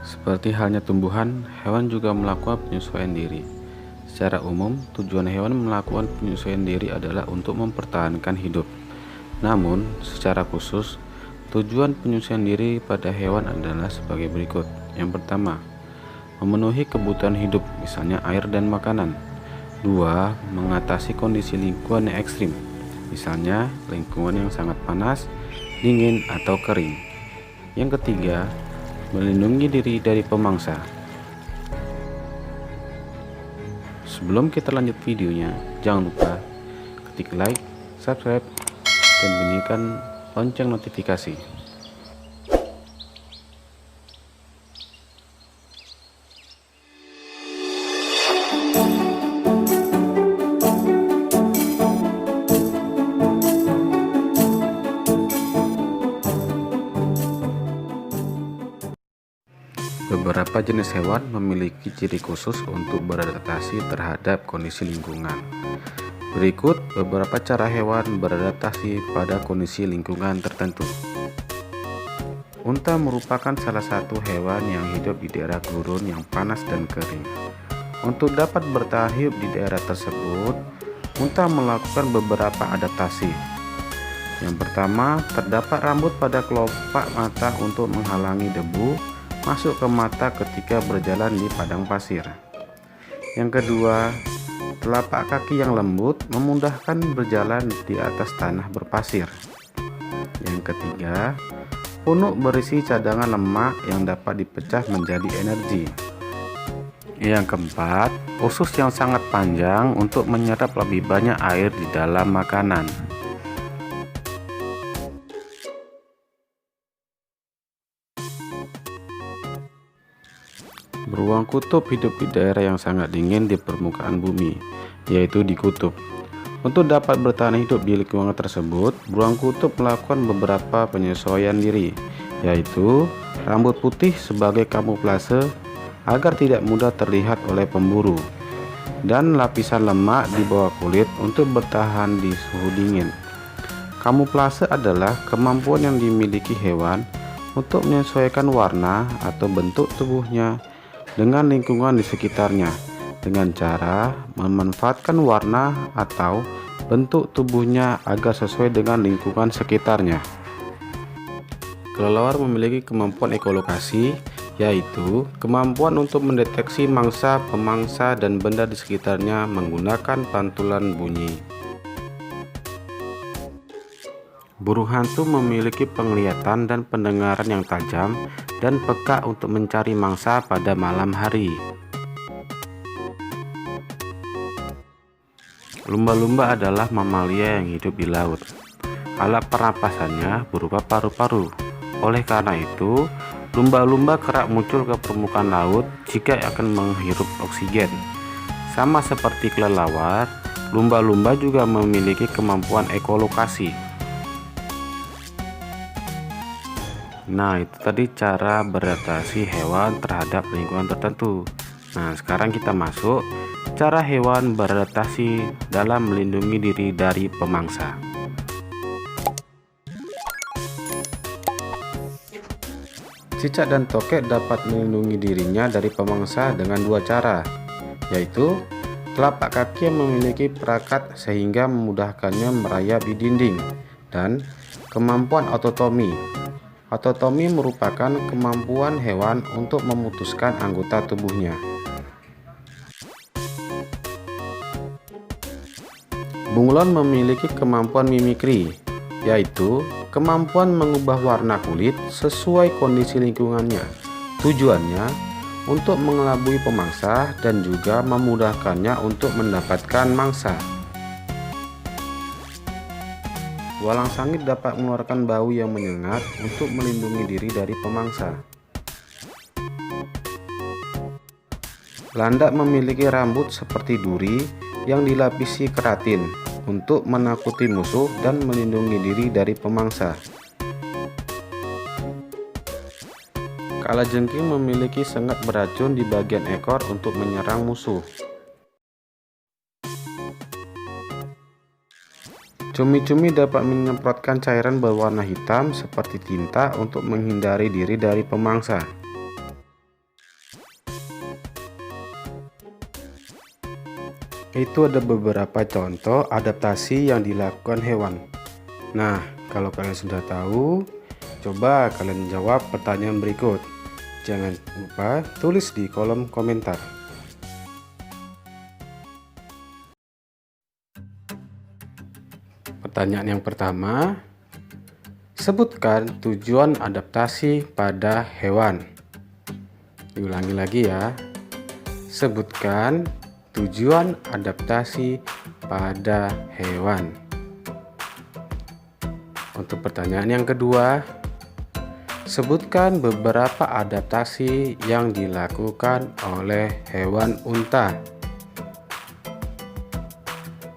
Seperti halnya tumbuhan, hewan juga melakukan penyesuaian diri. Secara umum, tujuan hewan melakukan penyesuaian diri adalah untuk mempertahankan hidup. Namun, secara khusus, tujuan penyesuaian diri pada hewan adalah sebagai berikut. Yang pertama, memenuhi kebutuhan hidup, misalnya air dan makanan. 2. Mengatasi kondisi lingkungan yang ekstrim, misalnya lingkungan yang sangat panas, dingin, atau kering. Yang ketiga, melindungi diri dari pemangsa. Sebelum kita lanjut videonya, jangan lupa ketik like, subscribe, dan bunyikan lonceng notifikasi. Beberapa jenis hewan memiliki ciri khusus untuk beradaptasi terhadap kondisi lingkungan. Berikut beberapa cara hewan beradaptasi pada kondisi lingkungan tertentu. Unta merupakan salah satu hewan yang hidup di daerah gurun yang panas dan kering. Untuk dapat bertahan hidup di daerah tersebut, unta melakukan beberapa adaptasi. Yang pertama, terdapat rambut pada kelopak mata untuk menghalangi debu masuk ke mata ketika berjalan di padang pasir. Yang kedua, telapak kaki yang lembut memudahkan berjalan di atas tanah berpasir. Yang ketiga, punuk berisi cadangan lemak yang dapat dipecah menjadi energi. Yang keempat, usus yang sangat panjang untuk menyerap lebih banyak air di dalam makanan. Beruang kutub hidup di daerah yang sangat dingin di permukaan bumi, yaitu di kutub. Untuk dapat bertahan hidup di lingkungan tersebut, beruang kutub melakukan beberapa penyesuaian diri, yaitu rambut putih sebagai kamuflase agar tidak mudah terlihat oleh pemburu, dan lapisan lemak di bawah kulit untuk bertahan di suhu dingin. Kamuflase adalah kemampuan yang dimiliki hewan untuk menyesuaikan warna atau bentuk tubuhnya dengan lingkungan di sekitarnya dengan cara memanfaatkan warna atau bentuk tubuhnya agar sesuai dengan lingkungan sekitarnya. Kelelawar memiliki kemampuan ekolokasi, yaitu kemampuan untuk mendeteksi mangsa, pemangsa, dan benda di sekitarnya menggunakan pantulan bunyi. Burung hantu memiliki penglihatan dan pendengaran yang tajam dan peka untuk mencari mangsa pada malam hari. Lumba-lumba adalah mamalia yang hidup di laut. Alat pernapasannya berupa paru-paru. Oleh karena itu, lumba-lumba kerap muncul ke permukaan laut jika akan menghirup oksigen. Sama seperti kelelawar, lumba-lumba juga memiliki kemampuan ekolokasi. Nah, itu tadi cara beradaptasi hewan terhadap lingkungan tertentu. Nah, sekarang kita masuk cara hewan beradaptasi dalam melindungi diri dari pemangsa. Cicak dan tokek dapat melindungi dirinya dari pemangsa dengan dua cara, yaitu telapak kaki yang memiliki perakat sehingga memudahkannya merayap di dinding, dan kemampuan ototomi. Ototomi merupakan kemampuan hewan untuk memutuskan anggota tubuhnya. Bunglon memiliki kemampuan mimikri, yaitu kemampuan mengubah warna kulit sesuai kondisi lingkungannya. Tujuannya untuk mengelabui pemangsa dan juga memudahkannya untuk mendapatkan mangsa. Walang sangit dapat mengeluarkan bau yang menyengat untuk melindungi diri dari pemangsa. Landak memiliki rambut seperti duri yang dilapisi keratin untuk menakuti musuh dan melindungi diri dari pemangsa. Kalajengking memiliki sengat beracun di bagian ekor untuk menyerang musuh. Cumi-cumi dapat menyemprotkan cairan berwarna hitam seperti tinta untuk menghindari diri dari pemangsa. Itu ada beberapa contoh adaptasi yang dilakukan hewan. Nah, kalau kalian sudah tahu, coba kalian jawab pertanyaan berikut. Jangan lupa tulis di kolom komentar. Pertanyaan yang pertama, sebutkan tujuan adaptasi pada hewan. Diulangi lagi ya. Sebutkan tujuan adaptasi pada hewan. Untuk pertanyaan yang kedua, sebutkan beberapa adaptasi yang dilakukan oleh hewan unta.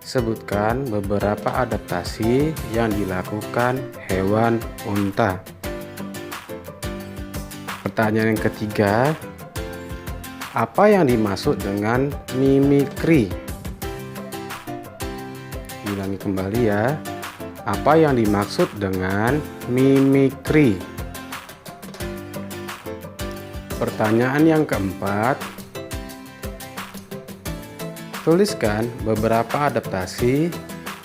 Sebutkan beberapa adaptasi yang dilakukan hewan unta. Pertanyaan yang ketiga, apa yang dimaksud dengan mimikri? Ulangi kembali ya. Apa yang dimaksud dengan mimikri? Pertanyaan yang keempat, tuliskan beberapa adaptasi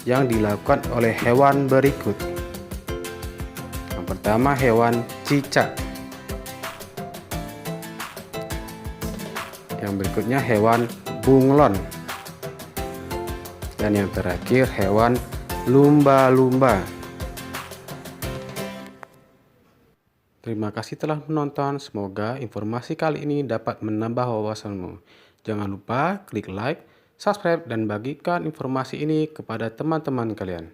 yang dilakukan oleh hewan berikut. Yang pertama, hewan cicak. Yang berikutnya hewan bunglon. Dan yang terakhir hewan lumba-lumba. Terima kasih telah menonton. Semoga informasi kali ini dapat menambah wawasanmu. Jangan lupa klik like, subscribe, dan bagikan informasi ini kepada teman-teman kalian.